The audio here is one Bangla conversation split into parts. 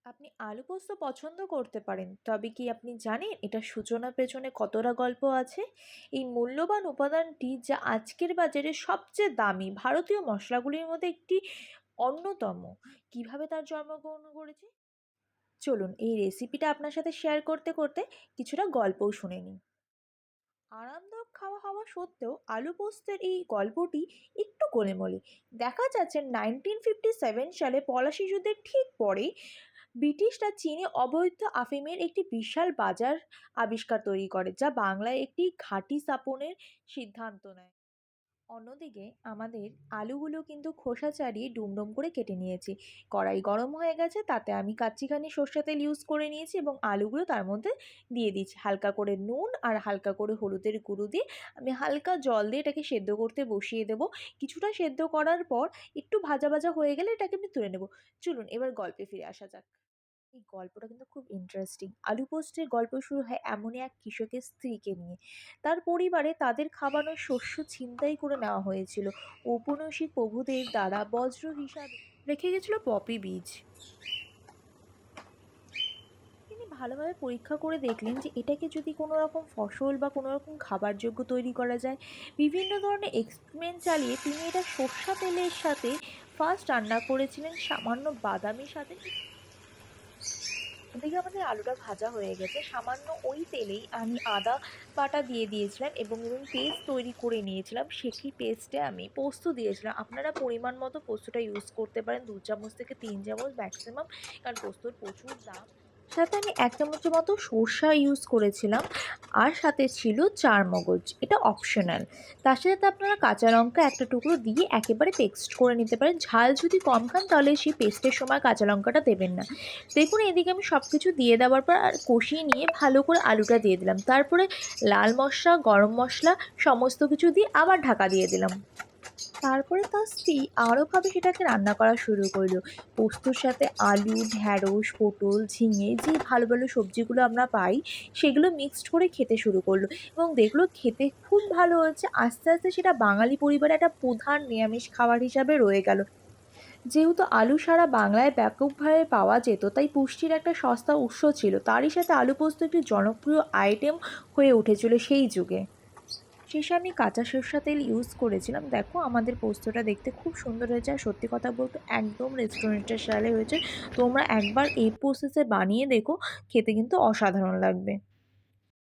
আপনি আলু পোস্ত পছন্দ করতে পারেন, তবে কি আপনি জানেন এটার সূচনার পেছনে কতটা গল্প আছে? এই মূল্যবান উপাদানটি যা আজকের বাজারে সবচেয়ে দামি ভারতীয় মশলাগুলির মধ্যে একটি অন্যতম, কিভাবে তার জন্মগ্রহণ করেছে চলুন এই রেসিপিটা আপনার সাথে শেয়ার করতে করতে কিছুটা গল্পও শুনে নিই। আরামদায়ক খাওয়া হওয়া সত্ত্বেও আলু পোস্তের এই গল্পটি একটু গোলেমলে। দেখা যাচ্ছে 1957 সালে পলাশি যুদ্ধের ঠিক পরেই ব্রিটিশরা চীনে অবৈধ আফিমের একটি বিশাল বাজার আবিষ্কার তৈরি করে, যা বাংলায় একটি ঘাঁটি স্থাপনের সিদ্ধান্ত নেয়। অন্যদিকে আমাদের আলুগুলো কিন্তু খোসা ছাড়িয়ে ডুমডুম করে কেটে নিয়েছি। কড়াই গরম হয়ে গেছে, তাতে আমি কাচ্চিঘানি সর্ষে তেল ইউজ করে নিয়েছি এবং আলুগুলো তার মধ্যে দিয়ে দিচ্ছি। হালকা করে নুন আর হালকা করে হলুদের গুঁড়ো দিয়ে আমি হালকা জল দিয়ে এটাকে সেদ্ধ করতে বসিয়ে দেবো। কিছুটা সেদ্ধ করার পর একটু ভাজা ভাজা হয়ে গেলে এটাকে আমি তুলে নেব। চলুন এবার গল্পে ফিরে আসা যাক। এই গল্পটা কিন্তু খুব ইন্টারেস্টিং। আলু পোস্টের গল্প শুরু হয় এমনই এক কৃষকের স্ত্রীকে নিয়ে। তার পরিবারে তাদের খাবানোর শস্য ছিনতাই করে নেওয়া হয়েছিল ঔপনিবেশিক প্রভুদের দ্বারা বজ্র হিসাবে রেখে গেছিল পপি বীজ। তিনি ভালোভাবে পরীক্ষা করে দেখলেন যে এটাকে যদি কোনো রকম ফসল বা কোনো রকম খাবার যোগ্য তৈরি করা যায়। বিভিন্ন ধরনের এক্সপেরিমেন্ট চালিয়ে তিনি এটা সর্ষা তেলের সাথে ফার্স্ট রান্না করেছিলেন, সামান্য বাদামের সাথে। ওদিকে আমাদের আলুটা ভাজা হয়ে গেছে, সামান্য ওই তেলেই আমি আদা বাটা দিয়ে দিয়েছিলাম এবং পেস্ট তৈরি করে নিয়েছিলাম। সেই পেস্টে আমি পোস্ত দিয়েছিলাম। আপনারা পরিমাণ মতো পোস্তটা ইউজ করতে পারেন, 2 চামচ থেকে 3 চামচ ম্যাক্সিমাম, কারণ পোস্তর প্রচুর দাম। সাথে আমি 1 চামচের মতো সর্ষা ইউজ করেছিলাম, আর সাথে ছিল চারমগজ, এটা অপশনাল। তার সাথে আপনারা কাঁচা লঙ্কা একটা টুকরো দিয়ে একেবারে পেস্ট করে নিতে পারেন। ঝাল যদি কম খান তাহলে সেই পেস্টের সময় কাঁচা লঙ্কাটা দেবেন না। দেখুন এদিকে আমি সব কিছু দিয়ে দেওয়ার পর আর কষিয়ে নিয়ে ভালো করে আলুটা দিয়ে দিলাম। তারপরে লাল মশলা, গরম মশলা সমস্ত কিছু দিয়ে আবার ঢাকা দিয়ে দিলাম। তারপরে তার স্ত্রী আরোভাবে সেটাকে রান্না করা শুরু করলো। পোস্তর সাথে আলু, ঢ্যাঁড়স, পটল, ঝিঙে যে ভালো ভালো সবজিগুলো আমরা পাই সেগুলো মিক্সড করে খেতে শুরু করলো এবং দেখলো খেতে খুব ভালো হচ্ছে। আস্তে আস্তে সেটা বাঙালি পরিবারে একটা প্রধান নিরামিষ খাবার হিসাবে রয়ে গেল। যেহেতু আলু সারা বাংলায় ব্যাপকভাবে পাওয়া যেত, তাই পুষ্টির একটা সস্তা উৎস ছিল। তারই সাথে আলু পোস্ত একটি জনপ্রিয় আইটেম হয়ে উঠেছিল সেই যুগে। শেষে আমি কাঁচা সরষা তেল ইউজ করেছিলাম। দেখো আমাদের পোস্তটা দেখতে খুব সুন্দর হয়েছে, আর সত্যি কথা বলতে একদম রেস্টুরেন্টের স্টাইলে হয়েছে। তোমরা একবার এই প্রসেসে বানিয়ে দেখো, খেতে কিন্তু অসাধারণ লাগবে।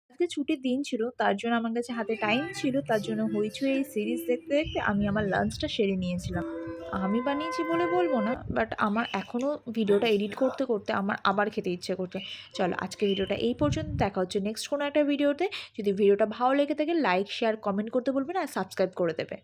আজকে ছুটির দিন ছিল, তার জন্য আমার কাছে হাতে টাইম ছিল, তার জন্য হইচই এই সিরিজ দেখতে দেখতে আমি আমার লাঞ্চটা সেরে নিয়েছিলাম। আমি বানিয়েছি বলে বলবো না, বাট আমার এখনও ভিডিওটা এডিট করতে করতে আমার আবার খেতে ইচ্ছে করছে। চলো আজকে ভিডিওটা এই পর্যন্ত, দেখা হচ্ছে নেক্সট কোনো একটা ভিডিওতে। যদি ভিডিওটা ভালো লেগে থাকে লাইক শেয়ার কমেন্ট করতে বলবেন আর সাবস্ক্রাইব করে দেবে।